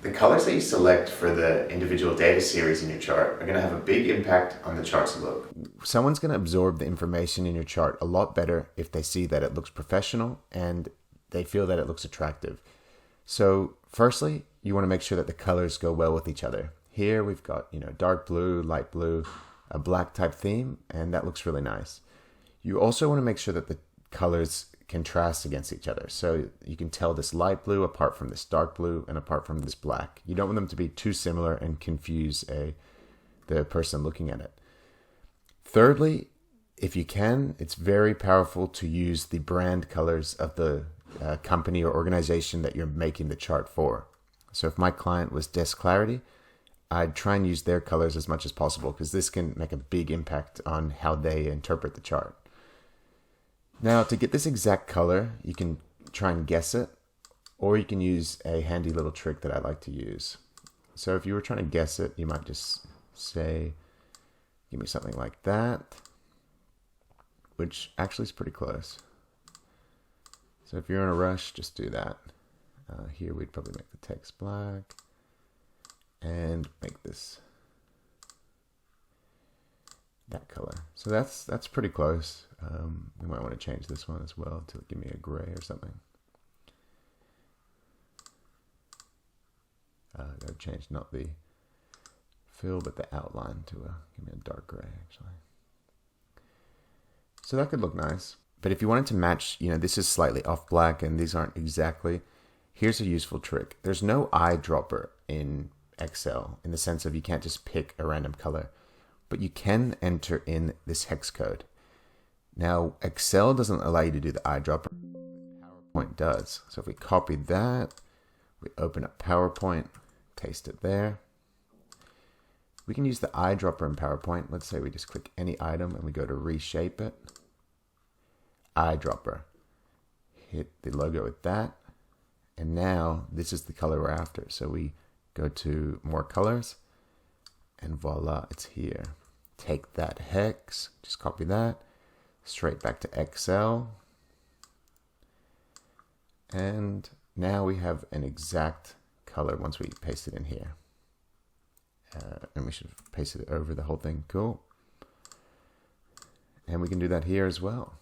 The colors that you select for the individual data series in your chart are going to have a big impact on the chart's look. Someone's going to absorb the information in your chart a lot better if they see that it looks professional and they feel that it looks attractive. So firstly, you want to make sure that the colors go well with each other. Here we've got, dark blue, light blue, a black type theme, and that looks really nice. You also want to make sure that the colors contrast against each other. So you can tell this light blue apart from this dark blue and apart from this black. You don't want them to be too similar and confuse the person looking at it. Thirdly, if you can, it's very powerful to use the brand colors of the company or organization that you're making the chart for. So if my client was Desk Clarity, I'd try and use their colors as much as possible because this can make a big impact on how they interpret the chart. Now, to get this exact color, you can try and guess it, or you can use a handy little trick that I like to use. So if you were trying to guess it, you might just say, give me something like that, which actually is pretty close. So if you're in a rush, just do that. Here we'd probably make the text black and make this that color. So that's pretty close. We might want to change this one as well to give me a gray or something. I've changed not the fill but the outline to give me a dark gray actually. So that could look nice. But if you wanted to match, this is slightly off black and these aren't exactly, here's a useful trick. There's no eyedropper in Excel in the sense of you can't just pick a random color, but you can enter in this hex code. Now, Excel doesn't allow you to do the eyedropper. PowerPoint does. So if we copy that, we open up PowerPoint, paste it there. We can use the eyedropper in PowerPoint. Let's say we just click any item and we go to reshape it. Eyedropper. Hit the logo with that. And now this is the color we're after. So we go to more colors and voila, it's here. Take that hex, just copy that, straight back to Excel. And now we have an exact color once we paste it in here. And we should paste it over the whole thing, cool. And we can do that here as well.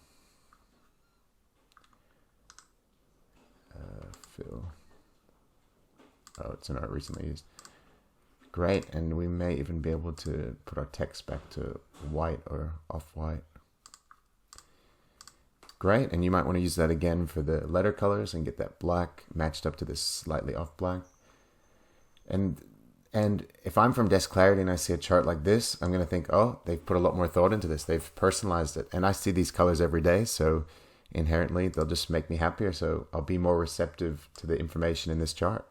Fill. Oh, it's not recently used. Great, and we may even be able to put our text back to white or off-white. Great, and you might want to use that again for the letter colors and get that black matched up to this slightly off black. And if I'm from Desk Clarity and I see a chart like this, I'm going to think, oh, they've put a lot more thought into this. They've personalized it. And I see these colors every day, so inherently they'll just make me happier. So I'll be more receptive to the information in this chart.